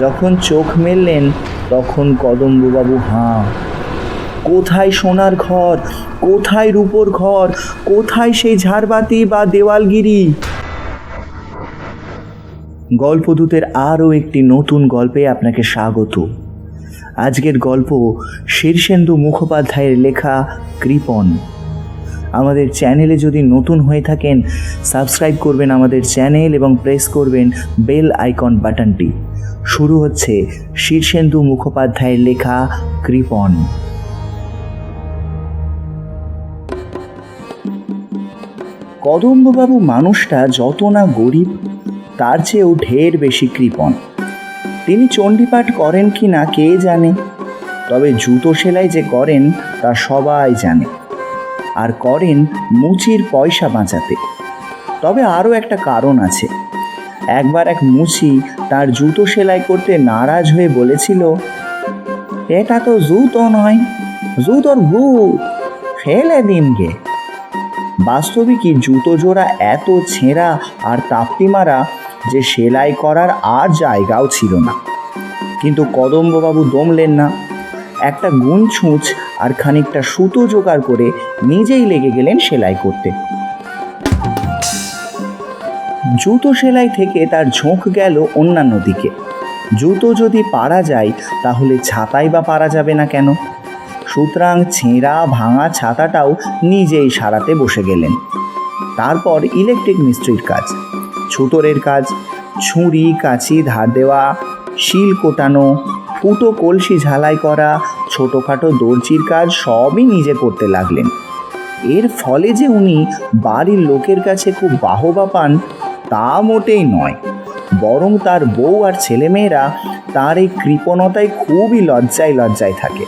যখন চোখ মেললেন তখন কদম্ববাবু হাঁ। কোথায় সোনার ঘর, কোথায় রূপোর ঘর, কোথায় সেই ঝাড়বাতি বা দেওয়ালগিরি? গল্পদূতের আরও একটি নতুন গল্পে আপনাকে স্বাগত। আজকের গল্প শীর্ষেন্দু মুখোপাধ্যায়ের লেখা কৃপণ। আমাদের চ্যানেলে যদি নতুন হয়ে থাকেন, সাবস্ক্রাইব করবেন আমাদের চ্যানেল এবং প্রেস করবেন বেল আইকন বাটনটি। শুরু হচ্ছে শীর্ষেন্দু মুখোপাধ্যায়ের লেখা কৃপণ। কদম্ববাবু মানুষটা যত না গরিব, তার চেয়েও ঢের বেশি কৃপণ। তিনি চণ্ডীপাঠ করেন কি না কে জানে, তবে জুতো সেলাই যে করেন তা সবাই জানে, আর করেন মুচির পয়সা বাঁচাতে। তবে আরও একটা কারণ আছে। একবার এক মুচি তার জুতো সেলাই করতে নারাজ হয়ে বলেছিল, এটা তো জুতো নয়, জুতোর ভূত, ফেলে দিন গে। বাস্তবিকই জুতো জোড়া এত ছেঁড়া আর তাপ্তি মারা যে সেলাই করার আর জায়গাও ছিল না। কিন্তু কদম্ববাবু দমলেন না। একটা গুণ ছুঁচ আর খানিকটা সুতো জোগাড় করে নিজেই লেগে গেলেন সেলাই করতে। জুতো সেলাই থেকে তার ঝোঁক গেল অন্যান্য দিকে। জুতো যদি পারা যায় তাহলে ছাতাই বা পারা যাবে না কেন? সুতরাং ছেঁড়া ভাঙা ছাতাটাও নিজেই সারাতে বসে গেলেন। তারপর ইলেকট্রিক মিস্ত্রির কাজ, ছুতোরের কাজ, ছুরি কাঁচি ধার দেওয়া, শিল কোটানো, ফুটো কলসি ঝালাই করা, ছোটোখাটো দর্জির কাজ সবই নিজে করতে লাগলেন। এর ফলে যে উনি বাড়ির লোকের কাছে খুব বাহবা পান তা মোটেই নয়, বরং তার বউ আর ছেলেমেয়েরা তার এই কৃপণতায় খুবই লজ্জায় থাকে।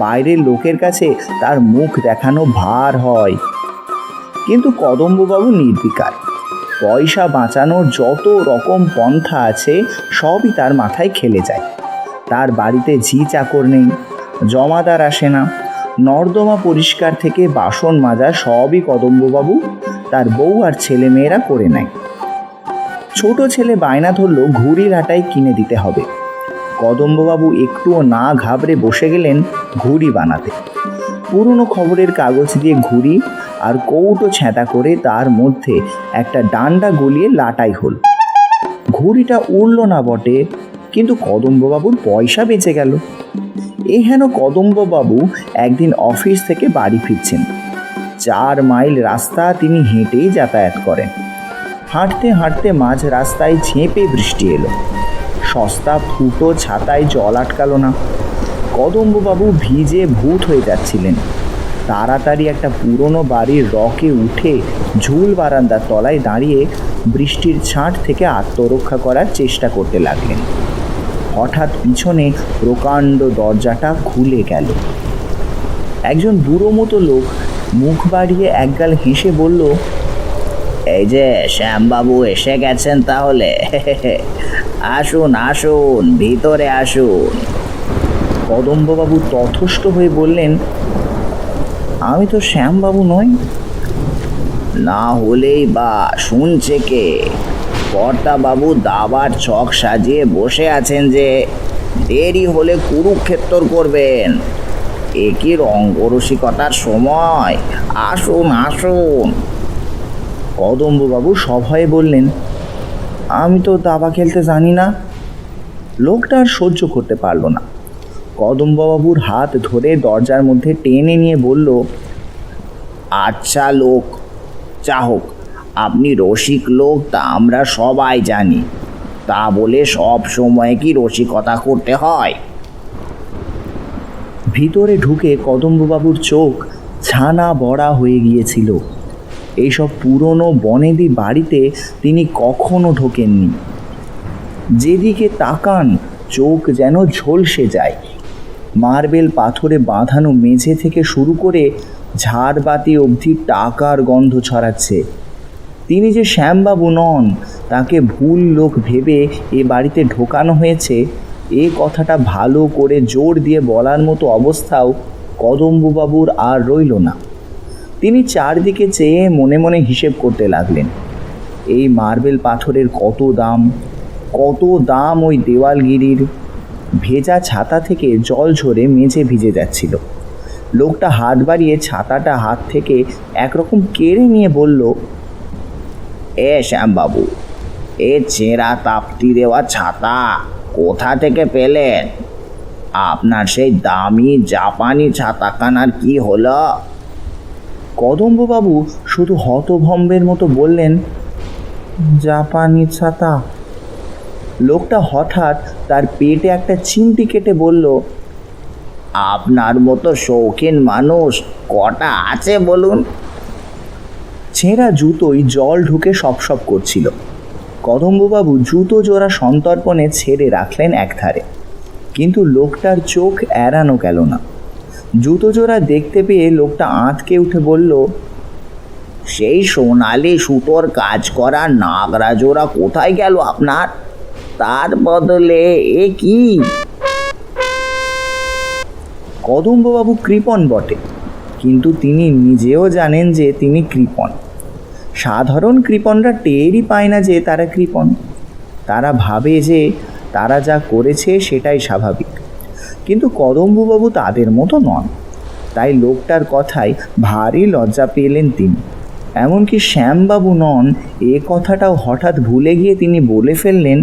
বাইরের লোকের কাছে তার মুখ দেখানো ভার হয়। কিন্তু কদম্ববাবু নির্বিকার। পয়সা বাঁচানোর যত রকম পন্থা আছে সবই তার মাথায় খেলে যায়। তার বাড়িতে ঝি চাকর নেই, জমাদার আসে না, নর্দমা পরিষ্কার থেকে বাসন মাজা সবই কদম্ববাবু তার বউ আর ছেলে মেয়েরা করে নেয়। ছোট ছেলে বায়না ধরল ঘুড়ির আটাই কিনে দিতে হবে। কদম্ববাবু একটুও না ঘাবড়ে বসে গেলেন ঘুড়ি বানাতে। পুরনো খবরের কাগজ দিয়ে ঘুড়ি আর কৌটো ছেঁটা করে তার মধ্যে একটা ডান্ডা গলিয়ে লাটাই হল। ঘুড়িটা উড়ল না বটে, কিন্তু কদম্ববাবুর পয়সা বেঁচে গেল। এই হেন কদম্ববাবু একদিন অফিস থেকে বাড়ি ফিরছেন। 4 মাইল রাস্তা তিনি হেঁটেই যাতায়াত করেন। হাঁটতে হাঁটতে মাঝ রাস্তায় ঝেঁপে বৃষ্টি এলো। সস্তা ফুটো ছাতায় জল আটকালো না। কদম্ববাবু ভিজে ভূত হয়ে যাচ্ছিলেন। তাড়াতাড়ি একটা পুরনো বাড়ির রকে উঠে ঝুল বারান্দার তলায় দাঁড়িয়ে বৃষ্টির ছাঁট থেকে আত্মরক্ষা করার চেষ্টা করতে লাগলেন। হঠাৎ পিছনে প্রকাণ্ড দরজাটা খুলে গেল। একজন বুড়ো মতো লোক মুখ বাড়িয়ে একগাল হেসে বলল, এই যে শ্যামবাবু এসে গেছেন তাহলে, আসুন আসুন, ভিতরে আসুন। কদম্ববাবু তথস্থ হয়ে বললেন, আমি তো শ্যামবাবু নই। না হলেই বা শুনছে কে? কর্তাবাবু দাবার ছক সাজিয়ে বসে আছেন যে, দেরি হলে কুরুক্ষেত্র করবেন। এ কি রঙ্গরসিকতার সময়? আসুন আসুন। কদম্ববাবু সভয়ে বললেন, আমি তো দাবা খেলতে জানি না। লোকটা আর সহ্য করতে পারল না। কদম্ববাবুর হাত ধরে দরজার মধ্যে টেনে নিয়ে বলল, আচ্ছা লোক, যা হোক, আপনি রসিক লোক তা আমরা সবাই জানি, তা বলে সব সময় কি রসিকতা করতে হয়? ভিতরে ঢুকে কদম্ববাবুর চোখ ছানা বড়া হয়ে গিয়েছিল। এইসব পুরনো বনেদি বাড়িতে তিনি কখনো ঢোকেননি। যেদিকে তাকান চোখ যেন ঝলসে যায়। মার্বেল পাথরে বাঁধানো মেঝে থেকে শুরু করে ঝাড়বাতি অবধি টাকার গন্ধ ছড়াচ্ছে। তিনি যে শ্যামবাবু নন, তাকে ভুল লোক ভেবে এ বাড়িতে ঢোকানো হয়েছে, এ কথাটা ভালো করে জোর দিয়ে বলার মতো অবস্থাও কদম্ববাবুর আর রইল না। তিনি চারদিকে চেয়ে মনে মনে হিসেব করতে লাগলেন। এই মার্বেল পাথরের কত দাম, কত দাম ওই দেওয়ালগিরির। ভেজা ছাতা থেকে জল ঝরে মেঝে ভিজে যাচ্ছিল। লোকটা হাত বাড়িয়ে ছাতাটা হাত থেকে একরকম কেড়ে নিয়ে বলল, এ শ্যামবাবু, এ ছেঁড়া তাপ্তি দেওয়া ছাতা কোথা থেকে পেলেন? আপনার সেই দামি জাপানি ছাতাখানার কি হলো? কদম্ববাবু শুধু হতভম্বের মতো বললেন, জাপানি ছাতা? লোকটা হঠাৎ তার পেটে একটা চিমটি কেটে বলল, আপনার মতো শৌখিন মানুষ কটা আছে বলুন? ছেঁড়া জুতোয় জল ঢুকে সপসপ করছিল। কদম্ববাবু জুতো জোড়া সন্তর্পণে ছেড়ে রাখলেন একধারে, কিন্তু লোকটার চোখ এড়ানো গেল না। জুতো জোড়া দেখতে পেয়ে লোকটা আঁতকে উঠে বলল, সেই সোনালি সুতোর কাজ করা নাগরা জোড়া কোথায় গেল আপনার? তার বদলে এ কি? কদম্ববাবু কৃপণ বটে, কিন্তু তিনি নিজেও জানেন যে তিনি কৃপণ। সাধারণ কৃপণরা টেরই পায় না যে তারা কৃপণ। তারা ভাবে যে তারা যা করেছে সেটাই স্বাভাবিক, কিন্তু কদম্ববাবু তাদের মতো নন। তাই লোকটার কথায় ভারী লজ্জা পেলেন তিনি। এমনকি শ্যামবাবু নন এ কথাটাও হঠাৎ ভুলে গিয়ে তিনি বলে ফেললেন,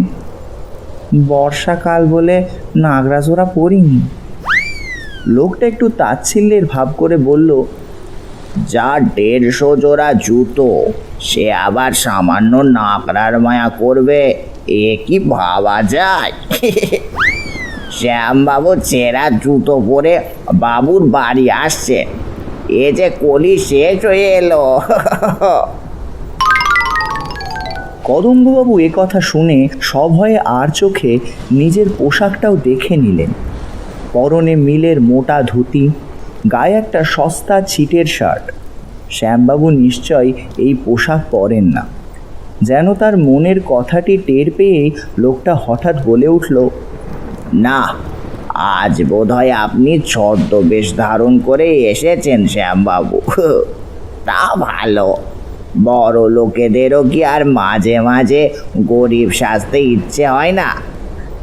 বর্ষাকাল বলে নাগরা জোড়া পরিনি। লোকটা একটু তাচ্ছিল্যের ভাব করে বলল, যা 150 জোড়া জুতো সে আবার সামান্য নাগরার মায়া করবে, এ কি ভাবা যায়? শ্যামবাবু ছেঁড়া জুতো পরে বাবুর বাড়ি আসছে, এ যে কলি শেষ হয়ে এলো। কদম্ববাবু এ কথা শুনে সভয়ে আর চোখে নিজের পোশাকটাও দেখে নিলেন। পরনে মিলের মোটা ধুতি, গায়ে একটা সস্তা ছিটের শার্ট। শ্যামবাবু নিশ্চয় এই পোশাক পরেন না। যেন তার মনের কথাটি টের পেয়েই লোকটা হঠাৎ বলে উঠল, না, আজ বোধহয় আপনি ছদ্মবেশ ধারণ করে এসেছেন শ্যামবাবু। তা ভালো, বড় লোকেদেরও কি আর মাঝে মাঝে গরিব সাজতে ইচ্ছে হয় না?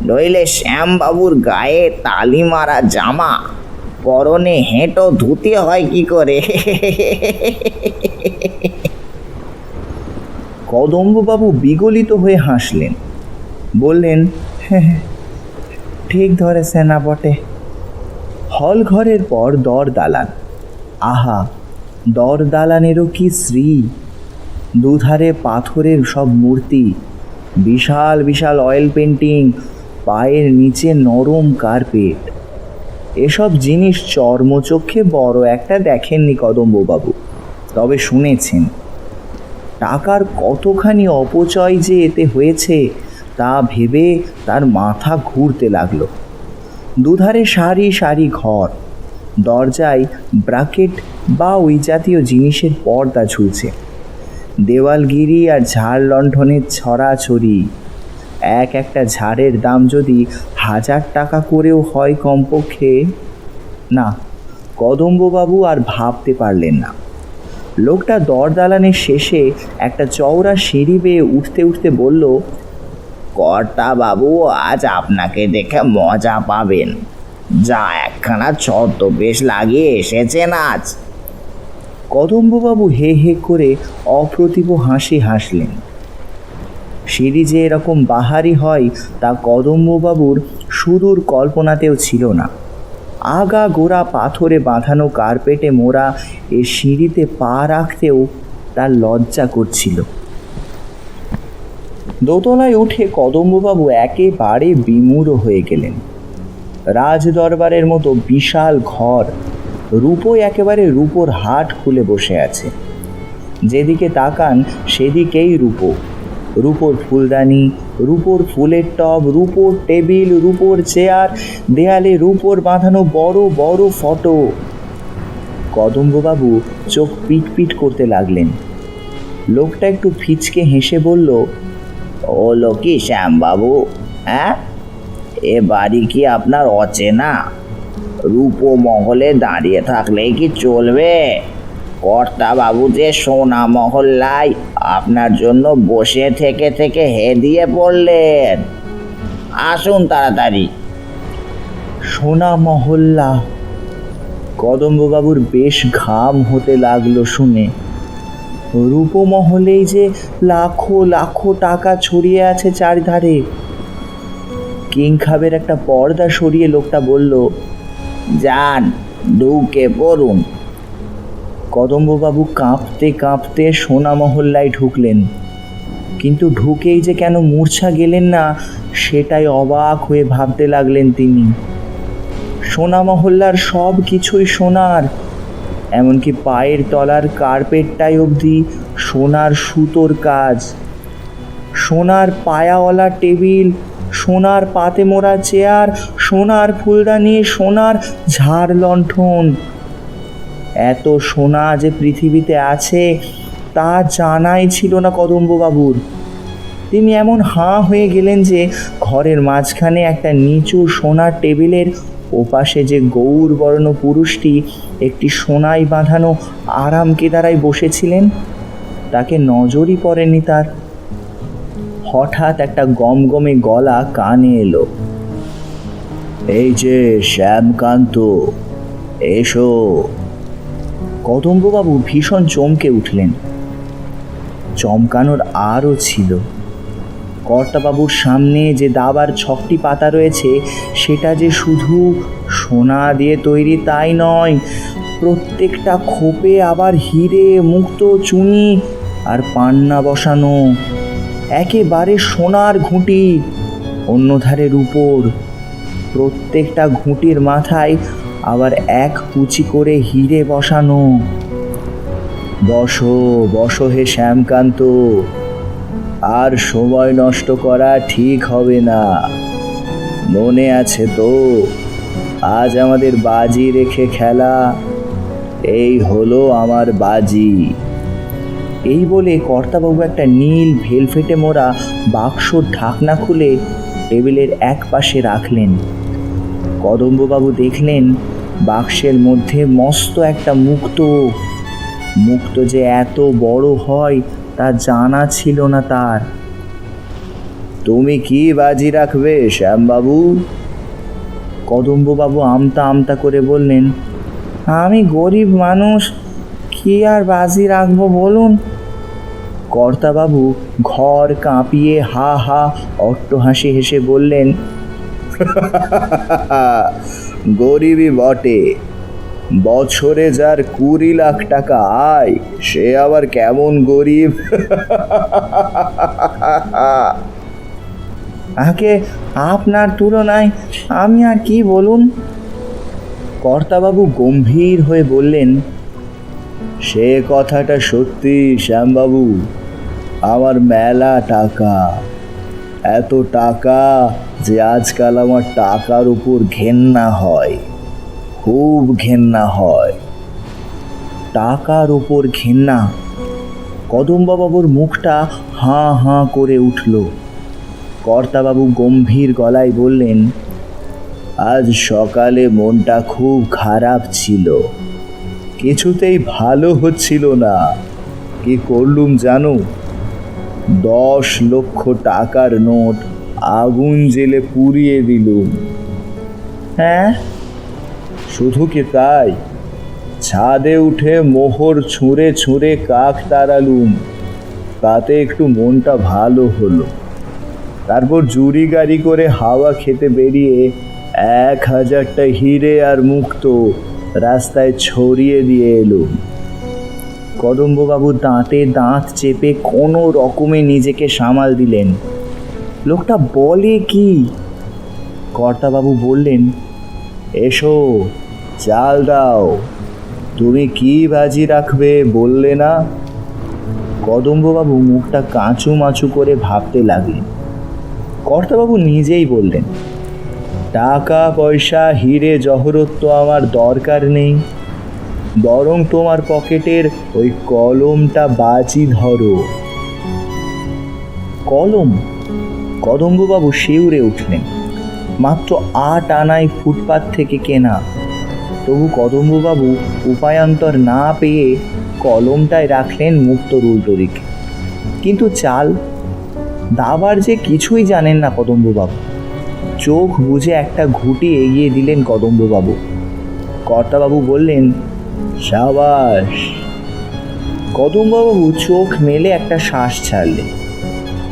নইলে শ্যামবাবুর গায়ে তালি মারা জামা, পরনে হেঁটো ধুতি হয় কি করে? কদম্ববাবু বিগলিত হয়ে হাসলেন, বললেন, ঠিক ধরেছেন না বটে। হল ঘরের পর দর দালান। আহা, দর দালানেরও কি শ্রী! দুধারে পাথরের সব মূর্তি, বিশাল বিশাল অয়েল পেন্টিং, পায়ের নিচে নরম কার্পেট। এসব জিনিস চর্মচক্ষে বড় একটা দেখেননি কদম্ববাবু, তবে শুনেছেন। টাকার কতখানি অপচয় যে এতে হয়েছে তা ভেবে তার মাথা ঘুরতে লাগলো। দুধারে সারি সারি ঘর, দরজায় ব্রাকেট বা ওই জাতীয় জিনিসের পর্দা ঝুলছে। দেওয়ালগিরি আর ঝাড় লণ্ঠনের ছড়াছড়ি। এক একটা ঝাড়ের দাম যদি 1000 টাকা করেও হয় কমপক্ষে। না, কদম্ববাবু আর ভাবতে পারলেন না। লোকটা দর দালানের শেষে একটা চওড়া সিঁড়ি বেয়ে উঠতে উঠতে বলল, কর্তা বাবু আজ আপনাকে দেখে মজা পাবেন, যা একখানা ছদ্মবেশ লাগিয়ে এসেছেন আজ। কদম্ববাবু হে হে করে অপ্রতিভ হাসি হাসলেন। সিঁড়ি যে এরকম বাহারি হয় তা কদম্ববাবুর সুদূর কল্পনাতেও ছিল না। আগা গোড়া পাথরে বাঁধানো কার্পেটে মোড়া এ সিঁড়িতে পা রাখতেও তার লজ্জা করছিল। দোতলায় উঠে কদম্ববাবু একেবারে বিমূঢ় হয়ে গেলেন। রাজদরবারের মতো বিশাল ঘর, রূপোয় একেবারে রূপোর হাট খুলে বসে আছে। যেদিকে তাকান সেদিকেই রূপো, রূপোর ফুলদানি, রূপোর ফুলের টব, রূপোর টেবিল, রূপোর চেয়ার, দেয়ালে রূপোর বাঁধানো বড় বড় ফটো। কদম্ববাবু চোখ পিট পিট করতে লাগলেন। লোকটা একটু ফিচকে হেসে বলল, ও লোকি শ্যামবাবু, হ্যাঁ, এ বাড়ি কি আপনার অচেনা? রূপো মহলে দাঁড়িয়ে থাকলেই কি চলবে? কর্তা বাবু যে সোনা মহল্লায় আপনার জন্য বসে থেকে থেকে হেদিয়ে পড়লেন। আসুন তাড়াতাড়ি। সোনা মহল্লা! কদম্ববাবুর বেশ ঘাম হতে লাগলো শুনে। রূপমহলেই যে লাখো লাখো টাকা ছড়িয়ে আছে চারিধারে। কিংখাবের একটা পর্দা সরিয়ে লোকটা বলল, যান, ঢুকে পড়ুন। কদম্ববাবু কাঁপতে কাঁপতে সোনা মহল্লায় ঢুকলেন, কিন্তু ঢুকেই যে কেন মূর্ছা গেলেন না সেটাই অবাক হয়ে ভাবতে লাগলেন তিনি। সোনা মহল্লার সব কিছুই সোনার, এমনকি পায়ের তলার কার্পেটটাই অবধি সোনার সুতোর কাজ। সোনার পায়াওয়ালা টেবিল, সোনার পাতে মোড়া চেয়ার, সোনার ফুলদানি, সোনার ঝাড় লণ্ঠন। এত সোনা যে পৃথিবীতে আছে তা জানাই ছিল না কদম্ববাবুর। তিনি এমন হাঁ হয়ে গেলেন যে ঘরের মাঝখানে একটা নিচু সোনার টেবিলের ওপাশে যে গৌরবর্ণ পুরুষটি একটি সোনায় বাঁধানো আরাম কেদারায় বসেছিলেন তাকে নজরই পড়েনি তার। হঠাৎ একটা গমগমে গলা কানে এলো, এই যে শ্যামকান্ত, এসো। কদম্ববাবু ভীষণ চমকে উঠলেন। চমকানোর আরও ছিল, কর্তাবাবুর সামনে যে দাবার ছকটি পাতা রয়েছে সেটা যে শুধু সোনা দিয়ে তৈরি তাই নয়, প্রত্যেকটা খোপে আবার হিরে, মুক্তো, চুনি আর পান্না বসানো। একেবারে সোনার ঘুঁটি, অন্যধারে রূপোর। প্রত্যেকটা ঘুঁটির মাথায় আবার এক কুচি করে হিরে বসানো। বসো বসো হে শ্যামকান্ত, আর সময় নষ্ট করা ঠিক হবে না। মনে আছে তো আজ আমাদের বাজি রেখে খেলা? এই হলো আমার বাজি। এই বলে কর্তাবাবু একটা নীল ভেলভেটে মোড়া বাক্সর ঢাকনা খুলে টেবিলের এক পাশে রাখলেন। কদম্ববাবু দেখলেন বাক্সের মধ্যে মস্ত একটা মুক্তো। মুক্তো যে এত বড় হয় তা জানা ছিল না তার। তুমি কি বাজি রাখবে শ্যামবাবু? কদম্ববাবু আমতা আমতা করে বললেন, আমি গরিব মানুষ, কি আর বাজি রাখবো বলুন। কর্তাবাবু ঘর কাঁপিয়ে হা হা অট্টহাসি হেসে বললেন, গরিবই বটে, বছরে যার 20 লাখ টাকা আয় সে আবার কেমন গরিব? আগে আপনার তুলনায় আমি আর কি বলুন। কর্তাবাবু গম্ভীর হয়ে বললেন, সে কথাটা সত্যি শ্যামবাবু, আমার মেলা টাকা, এত টাকা যে আজকাল আমার টাকার উপর ঘেন্না হয়, খুব ঘেন্না হয়। টাকার উপর ঘেন্না! কদম্ববাবুর মুখটা হাঁ হাঁ করে উঠল। কর্তাবাবু গম্ভীর গলায় বললেন, আজ সকালে মনটা খুব খারাপ ছিল, কিছুতেই ভালো হচ্ছিল না। কি করলুম জানো? 10 লক্ষ টাকার নোট আগুন জেলে পুড়িয়ে দিলুম। হ্যাঁ, শুধু কি তাই, ছাদে উঠে মোহর ছুঁড়ে ছুঁড়ে কাক তাড়ালুম, তাতে একটু মনটা ভালো হলো। তারপর জুরি গাড়ি করে হাওয়া খেতে বেরিয়ে 1000টা হিরে আর মুক্তো রাস্তায় ছড়িয়ে দিয়ে এলুম। কদম্ববাবু দাঁতে দাঁত চেপে কোনো রকমে নিজেকে সামাল দিলেন। লোকটা বলে কি? কর্তাবাবু বললেন, এসো চাল দাও, তুমি কি বাজি রাখবে বললে না? কদম্ববাবু মুখটা কাঁচু মাচু করে ভাবতে লাগলেন। কর্তাবাবু নিজেই বললেন, টাকা পয়সা হিরে জহরত তো আমার দরকার নেই, বরং তোমার পকেটের ওই কলমটা বাজি ধরো। কলম! কদম্ববাবু শিউরে উঠলেন। মাত্র 8 আনায় ফুটপাত থেকে কেনা, তবু কদম্ববাবু উপায়ান্তর না পেয়ে কলমটায় রাখলেন মুক্তোর উল্টো দিকে। কিন্তু চাল দাবার যে কিছুই জানেন না কদম্ববাবু। চোখ বুজে একটা ঘুঁটি এগিয়ে দিলেন কদম্ববাবু। কর্তাবাবু বললেন, সাবাস। কদম্ববাবু চোখ মেলে একটা শ্বাস ছাড়লেন।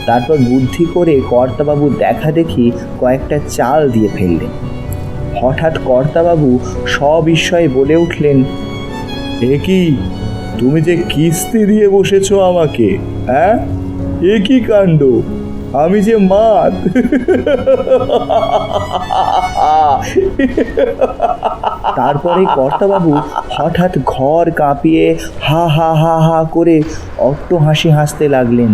তারপর বুদ্ধি করে কর্তাবাবু দেখা দেখি কয়েকটা চাল দিয়ে ফেললেন। হঠাৎ কর্তাবাবু সবিস্ময়ে বলে উঠলেন, এ কি, তুমি যে কিস্তি দিয়ে বসেছো আমাকে, হ্যাঁ? এ কি কাণ্ড, আমি যে মাত। তারপরে কর্তাবাবু হঠাৎ ঘর কাঁপিয়ে হা হা হা হা করে অট্ট হাসি হাসতে লাগলেন।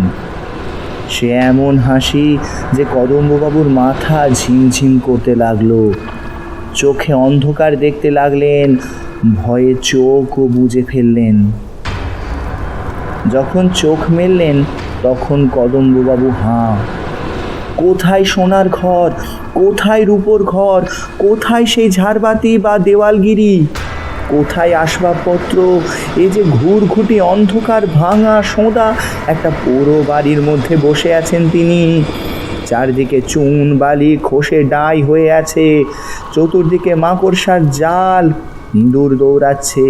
সে এমন হাসি যে কদম্ববাবুর মাথা ঝিমঝিম করতে লাগলো। চোখে অন্ধকার দেখতে লাগলেন, ভয়ে চোখও বুজে ফেললেন। যখন চোখ মেললেন তখন কদম্ববাবু হাঁ। কোথায় সোনার ঘর, কোথায় রূপোর ঘর, কোথায় সেই ঝাড়বাতি বা দেওয়ালগিরি, কোথায় আসবাবপত্র? এই যে ঘুরঘুটি অন্ধকার ভাঙা সোঁদা একটা পুরো বাড়ির মধ্যে বসে আছেন তিনি। চারদিকে চুন বালি খসে ডাই হয়ে আছে, চতুর্দিকে মাকড়সার জাল, ইঁদুর দৌড়াচ্ছে।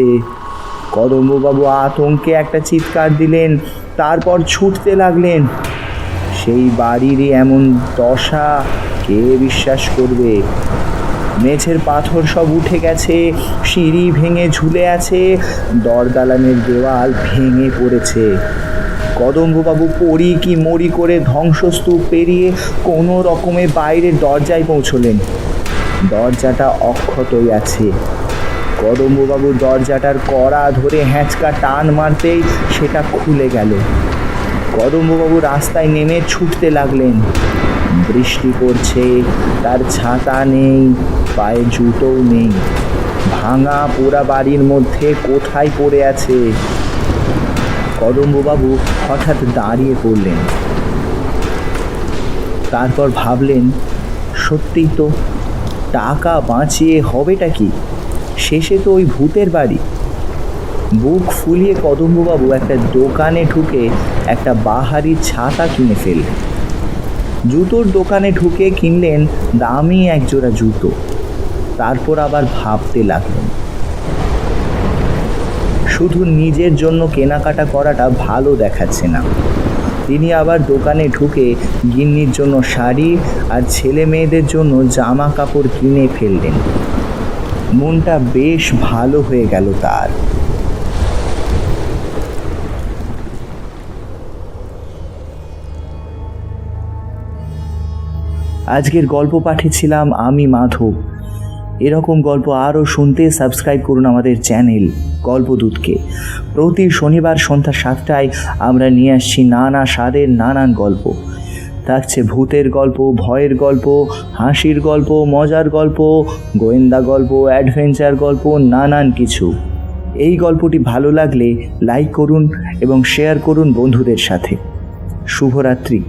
কদম্ববাবু আতঙ্কে একটা চিৎকার দিলেন, তারপর ছুটতে লাগলেন। সেই বাড়িরই এমন দশা কে বিশ্বাস করবে? মেঝের পাথর সব উঠে গেছে, সিঁড়ি ভেঙে ঝুলে আছে, দরদালানের দেওয়াল ভেঙে পড়েছে। কদম্ববাবু পড়ি কি মরি করে ধ্বংসস্তূপ পেরিয়ে কোনো রকমে বাইরের দরজায় পৌঁছলেন। দরজাটা অক্ষতই আছে। কদম্ববাবু দরজাটার কড়া ধরে হ্যাঁচকা টান মারতেই সেটা খুলে গেল। কদম্ববাবু রাস্তায় নেমে ছুটতে লাগলেন। বৃষ্টি পড়ছে, তার ছাতা নেই, পায়ে জুতোও নেই। ভাঙা পোড়া বাড়ির মধ্যে কোথায় পড়ে আছে? কদম্ববাবু হঠাৎ দাঁড়িয়ে পড়লেন। তারপর ভাবলেন, সত্যিই তো, টাকা বাঁচিয়ে হবেটা কি? শেষে তো ওই ভূতের বাড়ি। বুক ফুলিয়ে কদম্ববাবু একটা দোকানে ঢুকে একটা বাহারি ছাতা কিনে ফেললেন। জুতোর দোকানে ঢুকে কিনলেন দামি একজোড়া জুতো। তারপর আবার ভাবতে লাগলেন, শুধু নিজের জন্য কেনাকাটা করাটা ভালো দেখাচ্ছে না। তিনি আবার দোকানে ঢুকে গিন্নির জন্য শাড়ি আর ছেলে মেয়েদের জন্য জামা কাপড় কিনে ফেললেন। মনটা বেশ ভালো হয়ে গেল তার। আজকের গল্প পাঠিয়েছিলাম আমি, মাধব। এরকম গল্প আরও শুনতে সাবস্ক্রাইব করুন আমাদের চ্যানেল গল্পদূতকে। প্রতি শনিবার সন্ধ্যা 7টায় আমরা নিয়ে আসছি নানা স্বাদের নানান গল্প। থাকছে ভূতের গল্প, ভয়ের গল্প, হাসির গল্প, মজার গল্প, গোয়েন্দা গল্প, অ্যাডভেঞ্চার গল্প, নানান কিছু। এই গল্পটি ভালো লাগলে লাইক করুন এবং শেয়ার করুন বন্ধুদের সাথে। শুভরাত্রি।